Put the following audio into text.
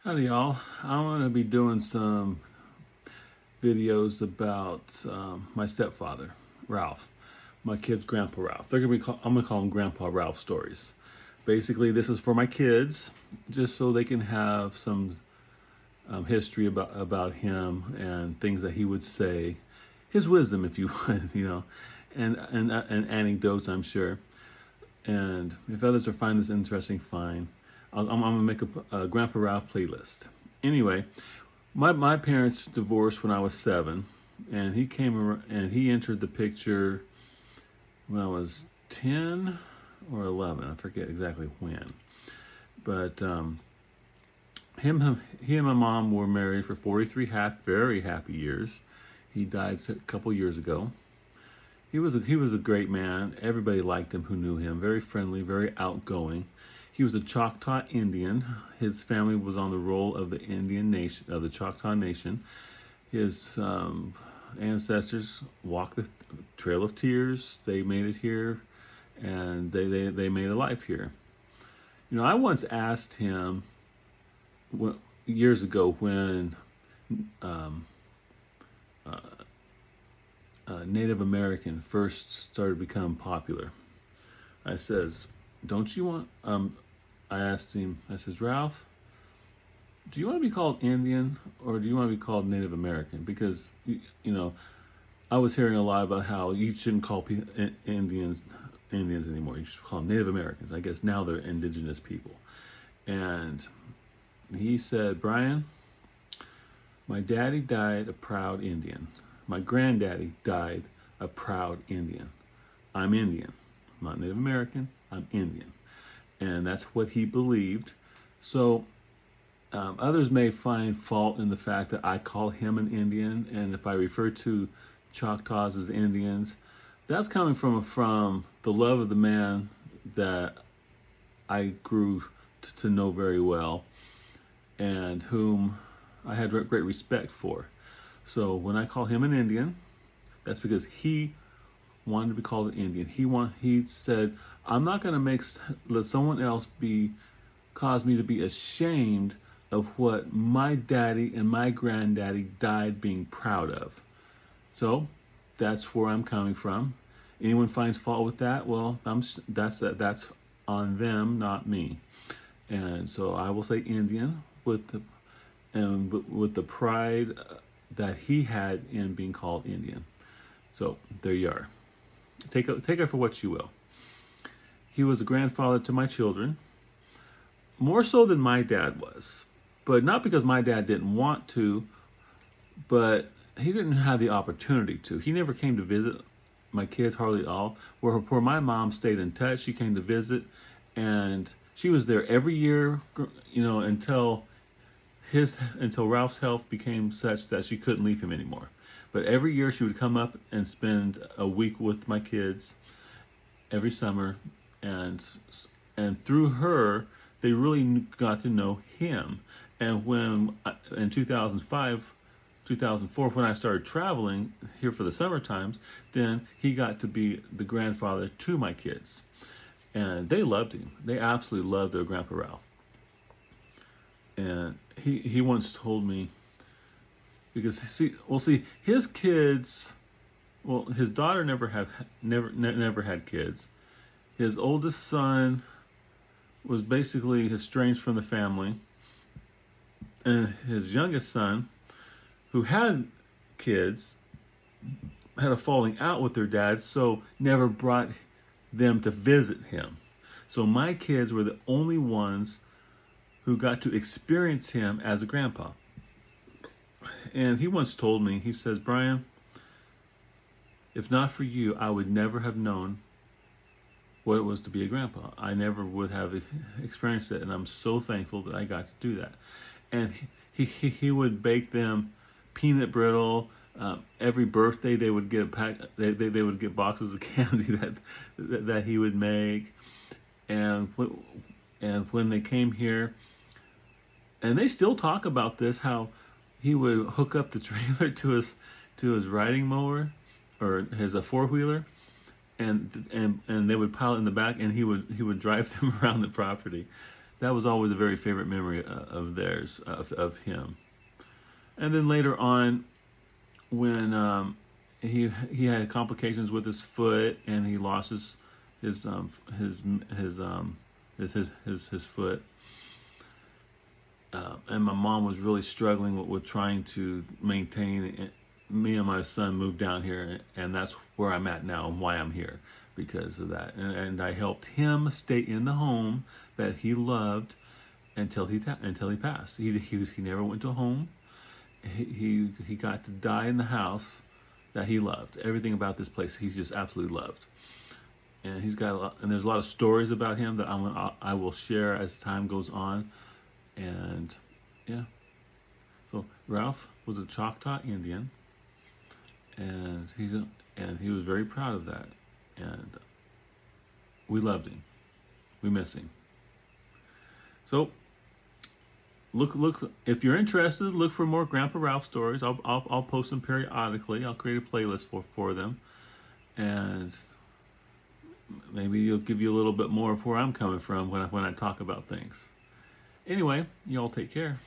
Howdy, y'all. I'm going to be doing some videos about my stepfather, Ralph, my kid's Grandpa Ralph. I'm going to call them Grandpa Ralph stories. Basically, this is for my kids, just so they can have some history about him and things that he would say, his wisdom, if you would, and anecdotes, I'm sure. And if others are finding this interesting, fine. I'm gonna make a Grandpa Ralph playlist. Anyway, my parents divorced when I was 7, and he entered the picture when I was 10 or 11. I forget exactly when. But he and my mom were married for 43 very happy years. He died a couple years ago. He was a great man. Everybody liked him who knew him. Very friendly, very outgoing. He was a Choctaw Indian. His family was on the roll of the Indian nation, of the Choctaw Nation. His ancestors walked the Trail of Tears. They made it here, and they made a life here. I once asked him years ago when Native American first started to become popular. I says, don't you want, I asked him, I says, Ralph, do you want to be called Indian or do you want to be called Native American? Because, I was hearing a lot about how you shouldn't call Indians anymore. You should call them Native Americans. I guess now they're indigenous people. And he said, Brian, my daddy died a proud Indian. My granddaddy died a proud Indian. I'm Indian. I'm not Native American. I'm Indian. And that's what he believed. So others may find fault in the fact that I call him an Indian. And if I refer to Choctaws as Indians, that's coming from the love of the man that I grew to know very well and whom I had great respect for. So when I call him an Indian, that's because he wanted to be called an Indian. He said, I'm not going to let someone else cause me to be ashamed of what my daddy and my granddaddy died being proud of. So that's where I'm coming from. Anyone finds fault with that, well, that's on them, not me. And so I will say Indian with the pride that he had in being called Indian. So there you are. Take it for what you will. He was a grandfather to my children, more so than my dad was. But not because my dad didn't want to, but he didn't have the opportunity to. He never came to visit my kids hardly at all. Where my mom stayed in touch, she came to visit, and she was there every year, until Ralph's health became such that she couldn't leave him anymore. But every year she would come up and spend a week with my kids every summer, and through her, they really got to know him. And when in 2004, when I started traveling here for the summer times, then he got to be the grandfather to my kids. And they loved him. They absolutely loved their Grandpa Ralph. And he once told me, because his kids, his daughter never had kids. His oldest son was basically estranged from the family, and his youngest son, who had kids, had a falling out with their dad, so never brought them to visit him. So my kids were the only ones who got to experience him as a grandpa. And he once told me, he says, Brian, if not for you, I would never have known what it was to be a grandpa. I never would have experienced it, and I'm so thankful that I got to do that. And he would bake them peanut brittle. Every birthday they would get a pack. They would get boxes of candy that he would make. And when they came here, and they still talk about this, how he would hook up the trailer to his riding mower or his four-wheeler, and they would pile it in the back, and he would drive them around the property. that was always a very favorite memory of theirs, of him. And then later on, when he had complications with his foot, and he lost his foot, and my mom was really struggling with trying to maintain it. Me and my son moved down here, and that's where I'm at now and why I'm here, because of that. And I helped him stay in the home that he loved until he passed. He never went to a home. He got to die in the house that he loved. Everything about this place he just absolutely loved. And he's got a lot, and there's a lot of stories about him that I will share as time goes on. And yeah, so Ralph was a Choctaw Indian, and he was very proud of that. And we loved him. We miss him. So look if you're interested, look for more Grandpa Ralph stories. I'll post them periodically. I'll create a playlist for them, and maybe it'll give you a little bit more of where I'm coming from when I talk about things. Anyway, y'all take care.